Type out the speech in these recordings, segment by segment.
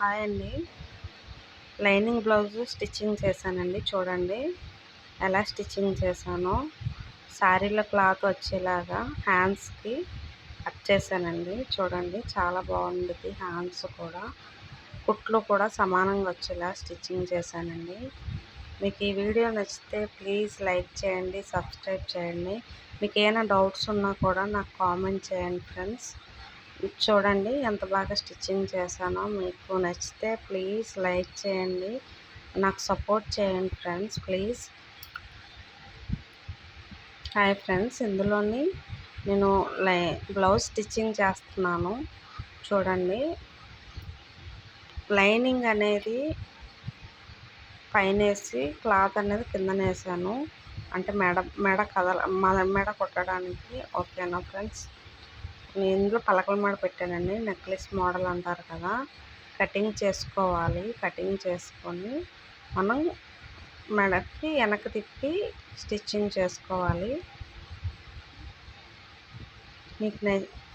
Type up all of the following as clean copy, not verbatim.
Hi అండి. Lining blouse stitching చేశానండి. చూడండి ఎలా స్టిచ్చింగ్ చేశానో. శారీలో క్లాత్ వచ్చేలాగా హ్యాండ్స్కి కట్ చేశానండి. చూడండి చాలా బాగుంది. హ్యాండ్స్ కూడా కుట్లు కూడా సమానంగా వచ్చేలా స్టిచ్చింగ్ చేశానండి. మీకు ఈ వీడియో నచ్చితే ప్లీజ్ లైక్ చేయండి, సబ్స్క్రైబ్ చేయండి. మీకు ఏమైనా డౌట్స్ ఉన్నా కూడా నాకు కామెంట్ చేయండి ఫ్రెండ్స్. చూడండి ఎంత బాగా స్టిచ్చింగ్ చేశానో. మీకు నచ్చితే ప్లీజ్ లైక్ చేయండి, నాకు సపోర్ట్ చేయండి ఫ్రెండ్స్ ప్లీజ్. హాయ్ ఫ్రెండ్స్, ఇందులోని నేను బ్లౌజ్ స్టిచ్చింగ్ చేస్తున్నాను. చూడండి లైనింగ్ అనేది పైన వేసి క్లాత్ అనేది కిందన వేసాను. అంటే మెడ కుట్టడానికి. ఓకేనా ఫ్రెండ్స్. నేను ఇందులో పలకల మెడ పెట్టానండి. నెక్లెస్ మోడల్ అంటారు కదా, కటింగ్ చేసుకోవాలి. కటింగ్ చేసుకొని మనం మెడకి వెనక్కి తిప్పి స్టిచ్చింగ్ చేసుకోవాలి. మీకు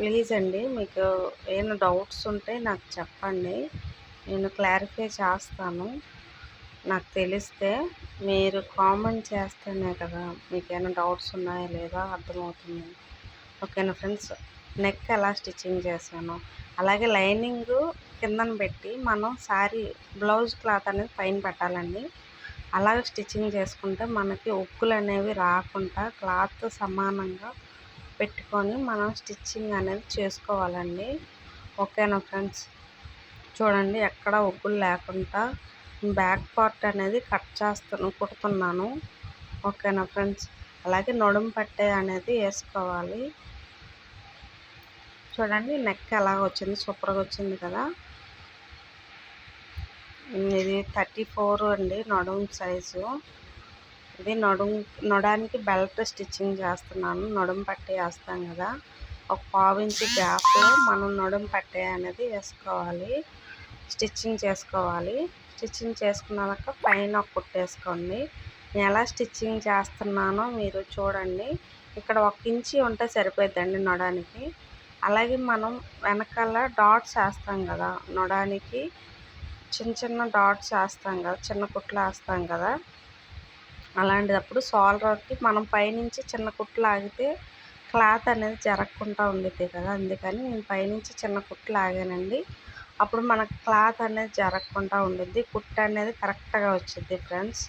ప్లీజ్ అండి, మీకు ఏమైనా డౌట్స్ ఉంటే నాకు చెప్పండి, నేను క్లారిఫై చేస్తాను. నాకు తెలిస్తే మీరు కామెంట్ చేస్తేనే కదా మీకు ఏమైనా డౌట్స్ ఉన్నాయా లేదా అర్థమవుతుంది. ఓకేనా ఫ్రెండ్స్. నెక్ ఎలా స్టిచ్చింగ్ చేశాను, అలాగే లైనింగ్ కిందన పెట్టి మనం శారీ బ్లౌజ్ క్లాత్ అనేది పైన పెట్టాలండి. అలాగే స్టిచ్చింగ్ చేసుకుంటే మనకి ఉక్కులు అనేవి రాకుండా క్లాత్ సమానంగా పెట్టుకొని మనం స్టిచ్చింగ్ అనేది చేసుకోవాలండి. ఓకేనా ఫ్రెండ్స్. చూడండి ఎక్కడ ఉక్కులు లేకుండా బ్యాక్ పార్ట్ అనేది కుడుతున్నాను. ఓకేనా ఫ్రెండ్స్. అలాగే నడుము పట్టే అనేది వేసుకోవాలి. చూడండి నెక్ ఎలా వచ్చింది, సూపర్గా వచ్చింది కదా. ఇది 34 అండి నడుము సైజు. ఇది నడానికి బెల్ట్ స్టిచ్చింగ్ చేస్తున్నాను. నడుము పట్టే వేస్తాం కదా, ఒక 1/4 ఇంచ్ గ్యాప్లో మనం నడుము పట్టే అనేది వేసుకోవాలి. స్టిచ్చింగ్ చేసుకోవాలి. స్టిచ్చింగ్ చేసుకున్నాక పైన ఒక కుట్టేసుకోండి. నేను ఎలా స్టిచ్చింగ్ చేస్తున్నానో మీరు చూడండి. ఇక్కడ 1 ఇంచి ఉంటే సరిపోద్దండి నడానికి. అలాగే మనం వెనకాల డాట్స్ వేస్తాం కదా, నడానికి చిన్న చిన్న డాట్స్ వేస్తాం కదా, చిన్న కుట్లు వేస్తాం కదా. అలాంటప్పుడు షోల్డర్కి మనం పైనుంచి చిన్న కుట్లు ఆగితే క్లాత్ అనేది జరగకుండా ఉండిద్ది కదా, అందుకని నేను పైనుంచి చిన్న కుట్లు ఆగానండి. అప్పుడు మనకు క్లాత్ అనేది జరగకుండా ఉండిద్ది, కుట్టు అనేది కరెక్ట్గా వచ్చింది ఫ్రెండ్స్.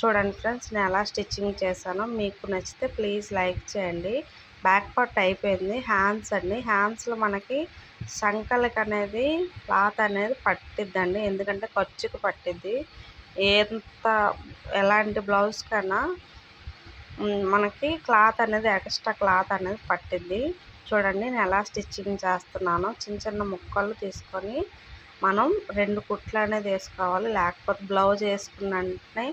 చూడండి ఫ్రెండ్స్, నేను ఎలా స్టిచ్చింగ్ చేశానో. మీకు నచ్చితే ప్లీజ్ లైక్ చేయండి. బ్యాక్ పార్ట్ అయిపోయింది. హ్యాండ్స్ అండి, హ్యాండ్స్లో మనకి సంకలకి అనేది క్లాత్ అనేది పట్టిద్దండి, ఎందుకంటే ఖర్చుకు పట్టిద్ది. ఎలాంటి బ్లౌజ్ కన్నా మనకి క్లాత్ అనేది ఎక్స్ట్రా క్లాత్ అనేది పట్టిద్ది. చూడండి నేను ఎలా స్టిచ్చింగ్ చేస్తున్నానో. చిన్న చిన్న ముక్కలు తీసుకొని మనం 2 కుట్లు అనేది వేసుకోవాలి, లేకపోతే బ్లౌజ్ వేసుకున్న వెంటనే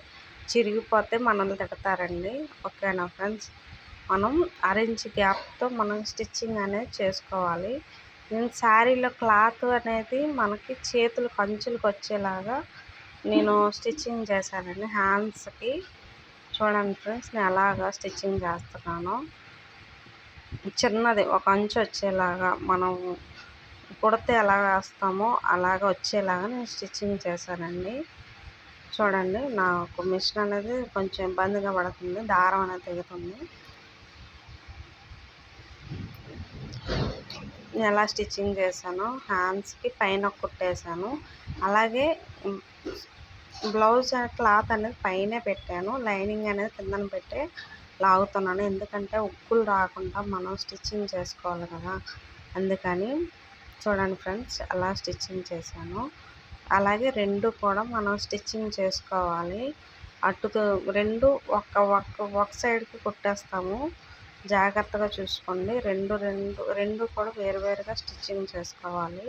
చిరిగిపోతే మనల్ని తిడతారండి. ఓకేనా ఫ్రెండ్స్. మనం 1/2 ఇంచ్ గ్యాప్తో మనం స్టిచ్చింగ్ అనేది చేసుకోవాలి. నేను శారీలో క్లాత్ అనేది మనకి చేతులు కంచులకు వచ్చేలాగా నేను స్టిచ్చింగ్ చేశానండి హ్యాండ్స్కి. చూడండి ఫ్రెండ్స్, నేను ఎలాగా స్టిచ్చింగ్ చేస్తున్నానో. చిన్నది 1 అంచు వచ్చేలాగా మనం కుడితే ఎలా వేస్తామో అలాగ వచ్చేలాగా నేను స్టిచ్చింగ్ చేశానండి. చూడండి నాకు మిషన్ అనేది కొంచెం ఇబ్బందిగా పడుతుంది, దారం అనేది తెగుతుంది. ఎలా స్టిచ్చింగ్ చేశానో. హ్యాండ్స్కి పైన కుట్టేశాను. అలాగే బ్లౌజ్ క్లాత్ అనేది పైనే పెట్టాను, లైనింగ్ అనేది కిందన పెట్టే లాగుతున్నాను. ఎందుకంటే ఉక్కులు రాకుండా మనం స్టిచ్చింగ్ చేసుకోవాలి కదా, అందుకని. చూడండి ఫ్రెండ్స్ అలా స్టిచ్చింగ్ చేశాను. అలాగే 2 కూడా మనం స్టిచ్చింగ్ చేసుకోవాలి. అటుకు 2 ఒక సైడ్కి కుట్టేస్తాము, జాగ్రత్తగా చూసుకోండి. రెండు కూడా వేరువేరుగా స్టిచ్చింగ్ చేసుకోవాలి.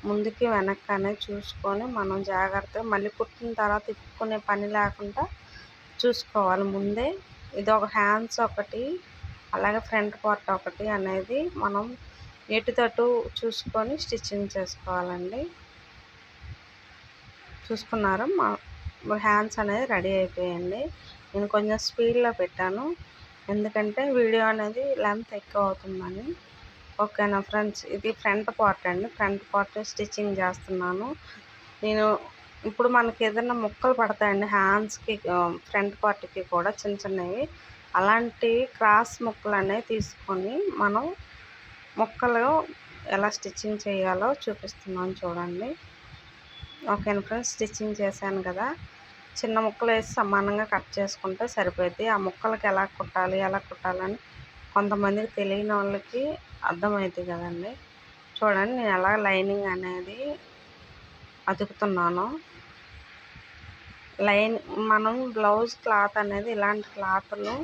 ముందుకి వెనక్కి అనేది చూసుకొని మనం జాగ్రత్తగా మళ్ళీ కుట్టిన తర్వాత తిప్పుకునే పని లేకుండా చూసుకోవాలి ముందే. ఇది ఒక హ్యాండ్స్ ఒకటి, అలాగే ఫ్రంట్ పార్ట్ ఒకటి అనేది మనం ఎటుతటు చూసుకొని స్టిచ్చింగ్ చేసుకోవాలండి. చూసుకున్నారు. మా హ్యాండ్స్ అనేది రెడీ అయిపోయాయండి. నేను కొంచెం స్పీడ్లో పెట్టాను, ఎందుకంటే వీడియో అనేది లెంత్ ఎక్కువ అవుతుందని. ఓకేనా ఫ్రెండ్స్. ఇది ఫ్రంట్ పార్ట్ అండి. ఫ్రంట్ పార్ట్ స్టిచ్చింగ్ చేస్తున్నాను. నేను ఇప్పుడు మనకి ఏదైనా ముక్కలు పడతాయండి హ్యాండ్స్కి, ఫ్రంట్ పార్ట్కి కూడా చిన్న చిన్నవి. అలాంటి క్రాస్ ముక్కలు అనేవి తీసుకొని మనం ముక్కలు ఎలా స్టిచ్చింగ్ చేయాలో చూపిస్తున్నాను చూడండి. ఓకేనా ఫ్రెండ్స్, స్టిచ్చింగ్ చేశాను కదా. చిన్న ముక్కలు వేసి సమానంగా కట్ చేసుకుంటే సరిపోద్ది. ఆ ముక్కలకి ఎలా కుట్టాలని కొంతమందికి తెలియని వాళ్ళకి అర్థమవుతుంది కదండి. చూడండి నేను ఎలా లైనింగ్ అనేది అతుకుతున్నాను. మనం బ్లౌజ్ క్లాత్ అనేది ఇలాంటి క్లాత్లు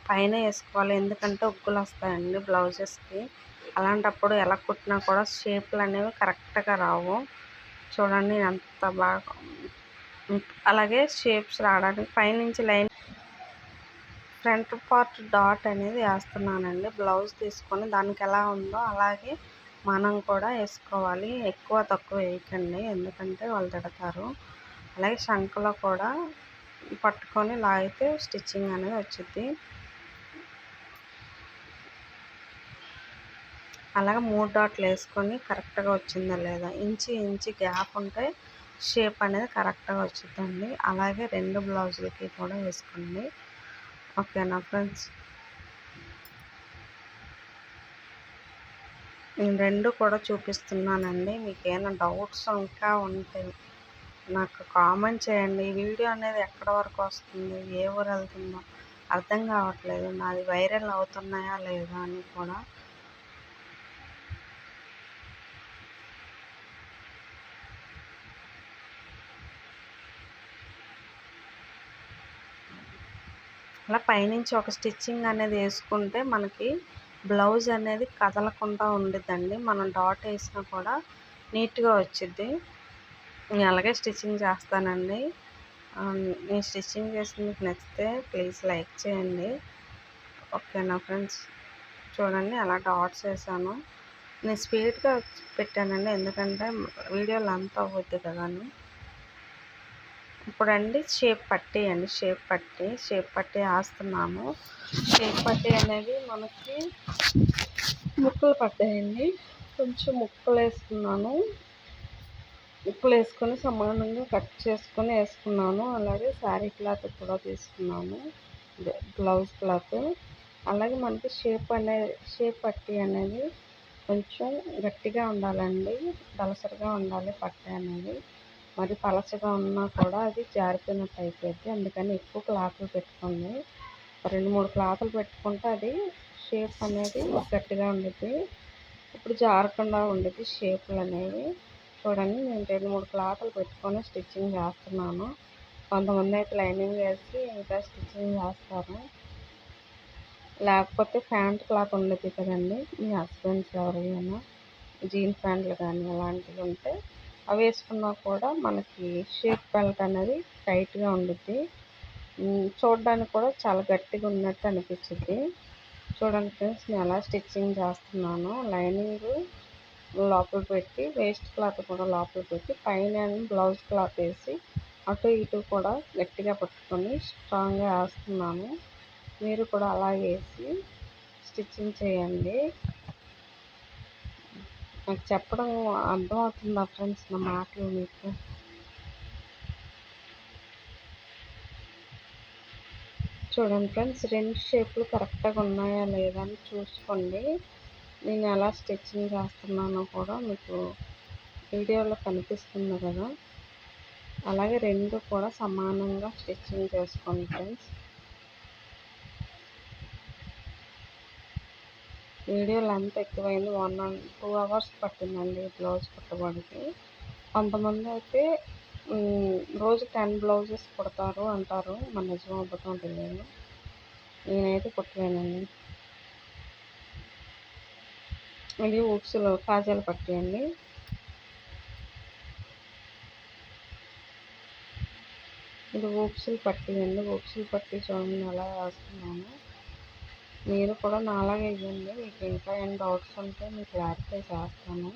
పైన వేసుకోవాలి, ఎందుకంటే ఉక్కులు వస్తాయండి బ్లౌజెస్కి. అలాంటప్పుడు ఎలా కుట్టినా కూడా షేప్లు అనేవి కరెక్ట్గా రావు. చూడండి ఎంత బాగా. అలాగే షేప్స్ రావడానికి పైనుంచి లైన్ ఫ్రంట్ పార్ట్ డాట్ అనేది వేస్తున్నానండి. బ్లౌజ్ తీసుకొని దానికి ఎలా ఉందో అలాగే మనం కూడా వేసుకోవాలి. ఎక్కువ తక్కువ వేయకండి, ఎందుకంటే వాళ్ళు తిడతారు. అలాగే శంఖలో కూడా పట్టుకొని లాగితే స్టిచ్చింగ్ అనేది వచ్చింది. అలాగే 3 డాట్లు వేసుకొని కరెక్ట్గా వచ్చిందా లేదా, ఇంచి గ్యాప్ ఉంటే షేప్ అనేది కరెక్ట్గా వచ్చిందండి. అలాగే 2 బ్లౌజులకి కూడా వేసుకోండి. ఓకేనా ఫ్రెండ్స్, నేను 2 కూడా చూపిస్తున్నానండి. మీకు ఏమైనా డౌట్స్ ఇంకా ఉంటే నాకు కామెంట్ చేయండి. ఈ వీడియో అనేది ఎక్కడి వరకు వస్తుంది, ఏ ఊరు వెళ్తుందో అర్థం కావట్లేదు. నాది వైరల్ అవుతున్నాయా లేదా అని కూడా. అలా పైనుంచి ఒక స్టిచ్చింగ్ అనేది వేసుకుంటే మనకి బ్లౌజ్ అనేది కదలకుండా ఉండిద్దండి. మనం డాట్ వేసినా కూడా నీట్గా వచ్చిద్ది. నేను అలాగే స్టిచ్చింగ్ చేస్తానండి. నేను స్టిచ్చింగ్ చేసి మీకు నచ్చితే ప్లీజ్ లైక్ చేయండి. ఓకేనా ఫ్రెండ్స్, చూడండి అలా డాట్స్ వేసాను. నేను స్పీడ్గా పెట్టానండి, ఎందుకంటే వీడియో లెంత్ అవుద్ది కదా అని. ఇప్పుడండి షేప్ పట్టీ వేస్తున్నాము. షేప్ పట్టీ అనేది మనకి ముక్కలు పడ్డాయండి, కొంచెం ముక్కలు వేసుకున్నాను. ముక్కలు వేసుకొని సమానంగా కట్ చేసుకొని వేసుకున్నాను. అలాగే శారీ క్లాత్ కూడా తీసుకున్నాను, బ్లౌజ్ క్లాత్. అలాగే మనకి షేప్ పట్టీ అనేది కొంచెం గట్టిగా ఉండాలండి, దళసరిగా ఉండాలి పట్టీ అనేది. మరి పలచగా ఉన్నా కూడా అది జారిపోయినట్టు అయిపోద్ది. అందుకని ఎక్కువ క్లాతులు పెట్టుకోండి. 2-3 క్లాతులు పెట్టుకుంటే అది షేప్ అనేది గట్టిగా ఉండిద్ది, ఇప్పుడు జారకుండా ఉండిద్ది షేపులు అనేవి. చూడండి నేను 2-3 క్లాతులు పెట్టుకొని స్టిచ్చింగ్ చేస్తున్నాను. కొంతమంది అయితే లైనింగ్ వేసి ఇంకా స్టిచ్చింగ్ చేస్తారు. లేకపోతే ప్యాంట్ క్లాత్ ఉండేది కదండి, మీ హస్బెండ్స్ ఎవరైనా జీన్స్ ప్యాంట్లు కానీ అలాంటివి ఉంటే అవి వేసుకున్నా కూడా మనకి షేప్ బెల్ట్ అనేది టైట్గా ఉండిద్ది. చూడడానికి కూడా చాలా గట్టిగా ఉన్నట్టు అనిపించింది. చూడండి ఫ్రెండ్స్, నేను ఎలా స్టిచ్చింగ్ చేస్తున్నాను. లైనింగ్ లోపల పెట్టి, వేస్ట్ క్లాత్ కూడా లోపల పెట్టి, పైన బ్లౌజ్ క్లాత్ వేసి అటు ఇటు కూడా గట్టిగా పట్టుకొని స్ట్రాంగ్గా వేస్తున్నాను. మీరు కూడా అలాగే వేసి స్టిచ్చింగ్ చేయండి. నాకు చెప్పడం అర్థమవుతుందా ఫ్రెండ్స్, నా మాటలు మీకు? చూడండి ఫ్రెండ్స్, 2 షేపులు కరెక్ట్గా ఉన్నాయా లేదా అని చూసుకోండి. నేను ఎలా స్టిచ్చింగ్ చేస్తున్నానో కూడా మీకు వీడియోలో కనిపిస్తుంది కదా. అలాగే 2 కూడా సమానంగా స్టిచ్చింగ్ చేసుకోండి ఫ్రెండ్స్. వీడియో లెంత్ ఎక్కువైంది, 1-2 అవర్స్ పట్టిందండి బ్లౌజ్ కుట్టడానికి. కొంతమంది అయితే రోజు 10 బ్లౌజెస్ కుడతారు అంటారు, మన నిజం అబద్ధం తెలియదు. నేనైతే కుట్టలేనండి. ఇది ఉక్సులు కాజాలు పట్టీ అండి. ఇది ఉక్సులు పట్టీ అండి. ఉక్సులు పట్టీ చూడండి ఎలా వేస్తున్నాను. మీరు కూడా నాలాగే వేయండి. మీకు ఇంకా ఏం డౌట్స్ ఉంటే మీకు క్లారిఫై చేస్తాను.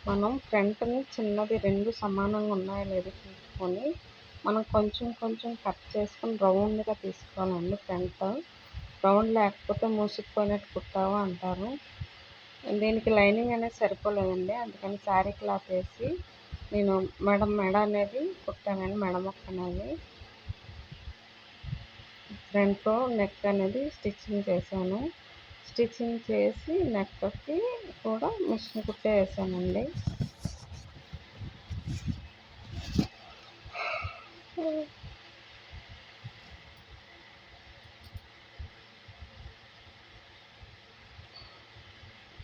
మనం ఫ్రంట్ని చిన్నది 2 సమానంగా ఉన్నాయో లేదో చూసుకొని మనం కొంచెం కొంచెం కట్ చేసుకొని రౌండ్గా తీసుకోవాలండి. ఫ్రంట్ రౌండ్ లేకపోతే మూసుకుపోయినట్టు కుట్టావు అంటారు. దీనికి లైనింగ్ అనేది సరిపోలేదండి, అందుకని శారీ క్లాత్ వేసి నేను మెడ అనేది కుట్టానండి, మెడ మొక్క అనేది. ఫ్రంట్లో నెక్ అనేది స్టిచ్చింగ్ చేశాను. స్టిచ్చింగ్ చేసి నెక్కి కూడా మిషన్ కుట్టే వేసానండి.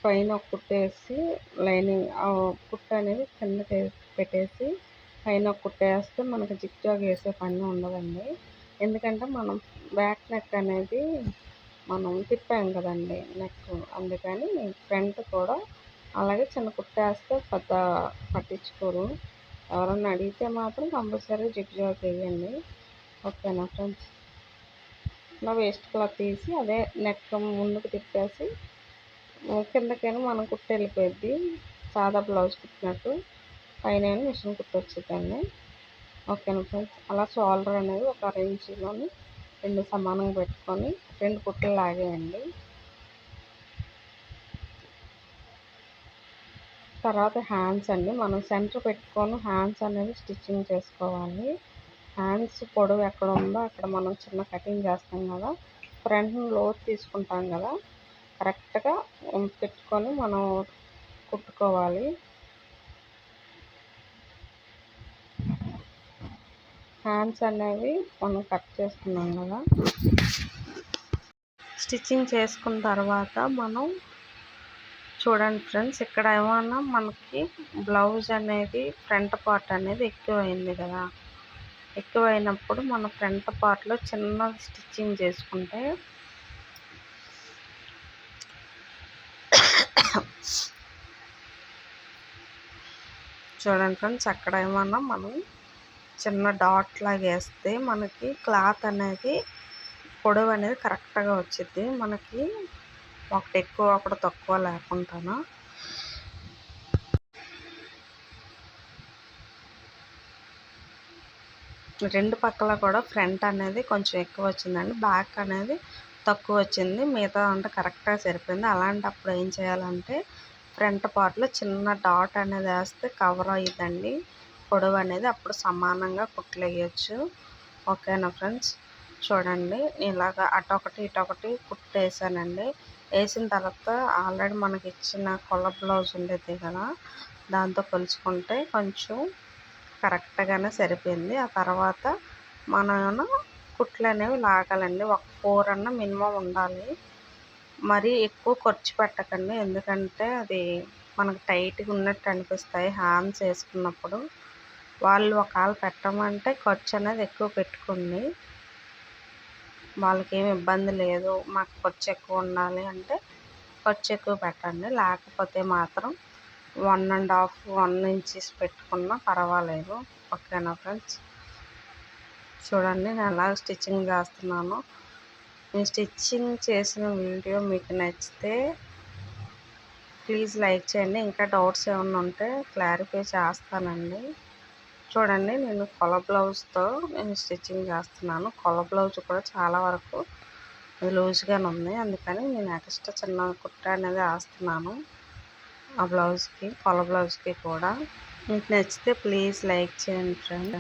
పైన ఒక కుట్టేసి లైనింగ్ కుట్ట అనేది కింద పెట్టేసి పైన ఒక కుట్టేస్తే మనకి జిగ్జాగ్ వేసే పని ఉండదండి. ఎందుకంటే మనం బ్యాక్ నెక్ అనేది మనం తిప్పాం కదండి నెక్, అందుకని ఫ్రంట్ కూడా అలాగే చిన్న కుట్టేస్తే పెద్ద పట్టించుకోరు. ఎవరన్నా అడిగితే మాత్రం కంపల్సరీ జిగ్జాగ్ వేయండి. ఓకేనా ఫ్రెండ్స్? ఇలా వేస్ట్ క్లాత్ తీసి అదే నెక్ ముందుకు తిప్పేసి కిందకైనా మనం కుట్టు వెళ్ళిపోయిద్ది, సాదా బ్లౌజ్ కుట్టినట్టు. పైన మిషన్ కుట్టు వచ్చిందండి. ఓకేనా ఫ్రెండ్స్? అలా షోల్డర్ అనేది ఒక 1 ఇంచులోని 2 సమానంగా పెట్టుకొని 2 కుట్లు లాగేయండి. తర్వాత హ్యాండ్స్ అండి, మనం సెంటర్ పెట్టుకొని హ్యాండ్స్ అనేది స్టిచ్చింగ్ చేసుకోవాలి. హ్యాండ్స్ పొడవు ఎక్కడ ఉందో అక్కడ మనం చిన్న కటింగ్ చేస్తాం కదా, ఫ్రంట్ లోతు తీసుకుంటాం కదా, కరెక్ట్గా పెట్టుకొని మనం కుట్టుకోవాలి. హ్యాండ్స్ అనేవి మనం కట్ చేసుకున్నాం కదా, స్టిచ్చింగ్ చేసుకున్న తర్వాత మనం చూడండి ఫ్రెండ్స్, ఇక్కడ ఏమన్నా మనకి బ్లౌజ్ అనేది ఫ్రంట్ పార్ట్ అనేది ఎక్కువైంది కదా, ఎక్కువైనప్పుడు మన ఫ్రంట్ పార్ట్లో చిన్న స్టిచ్చింగ్ చేసుకుంటే చూడండి ఫ్రెండ్స్, అక్కడ ఏమన్నా మనం చిన్న డాట్ లాగా వేస్తే మనకి క్లాత్ అనేది పొడవు అనేది కరెక్ట్గా వచ్చింది. మనకి ఒకటి ఎక్కువ ఒకటి తక్కువ లేకుండా. రెండు పక్కల కూడా ఫ్రంట్ అనేది కొంచెం ఎక్కువ వచ్చిందండి, బ్యాక్ అనేది తక్కువ వచ్చింది, మిగతా అంతా కరెక్ట్గా సరిపోయింది. అలాంటప్పుడు ఏం చేయాలంటే ఫ్రంట్ పార్ట్లో చిన్న డాట్ అనేది వేస్తే కవర్ అయ్యిద్దండి పొడవు అనేది, అప్పుడు సమానంగా కుట్లు వేయచ్చు. ఓకేనా ఫ్రెండ్స్? చూడండి, ఇలాగ అటొకటి ఇటొకటి కుట్టు వేసానండి. వేసిన తర్వాత ఆల్రెడీ మనకి ఇచ్చిన కొల్ల బ్లౌజ్ ఉండేది కదా, దాంతో కొలుచుకుంటే కొంచెం కరెక్ట్గానే సరిపోయింది. ఆ తర్వాత మనం కుట్లు అనేవి లాగాలండి. ఒక 4 అన్న మినిమం ఉండాలి. మరీ ఎక్కువ ఖర్చు పెట్టకండి, ఎందుకంటే అది మనకు టైట్గా ఉన్నట్టు అనిపిస్తాయి హ్యాండ్స్ వేసుకున్నప్పుడు. వాళ్ళు ఒకవేళ పెట్టమంటే ఖర్చు అనేది ఎక్కువ పెట్టుకోండి, వాళ్ళకి ఏమి ఇబ్బంది లేదు. మాకు ఖర్చు ఎక్కువ ఉండాలి అంటే ఖర్చు ఎక్కువ పెట్టండి, లేకపోతే మాత్రం 1.5 ఇంచెస్ పెట్టుకున్నా పర్వాలేదు. ఓకేనా ఫ్రెండ్స్? చూడండి, నేను ఎలా స్టిచ్చింగ్ చేస్తున్నాను. నేను స్టిచ్చింగ్ చేసిన వీడియో మీకు నచ్చితే ప్లీజ్ లైక్ చేయండి. ఇంకా డౌట్స్ ఏమైనా ఉంటే క్లారిఫై చేస్తానండి. చూడండి, నేను కొల బ్లౌజ్తో నేను స్టిచ్చింగ్ చేస్తున్నాను. కొల బ్లౌజ్ కూడా చాలా వరకు లూజ్గానే ఉంది, అందుకని నేను ఎక్స్ట్రా చిన్న కుట్ట అనేది వేస్తున్నాను ఆ బ్లౌజ్కి, కొల బ్లౌజ్కి కూడా. మీకు నచ్చితే ప్లీజ్ లైక్ చేయండి ఫ్రెండ్.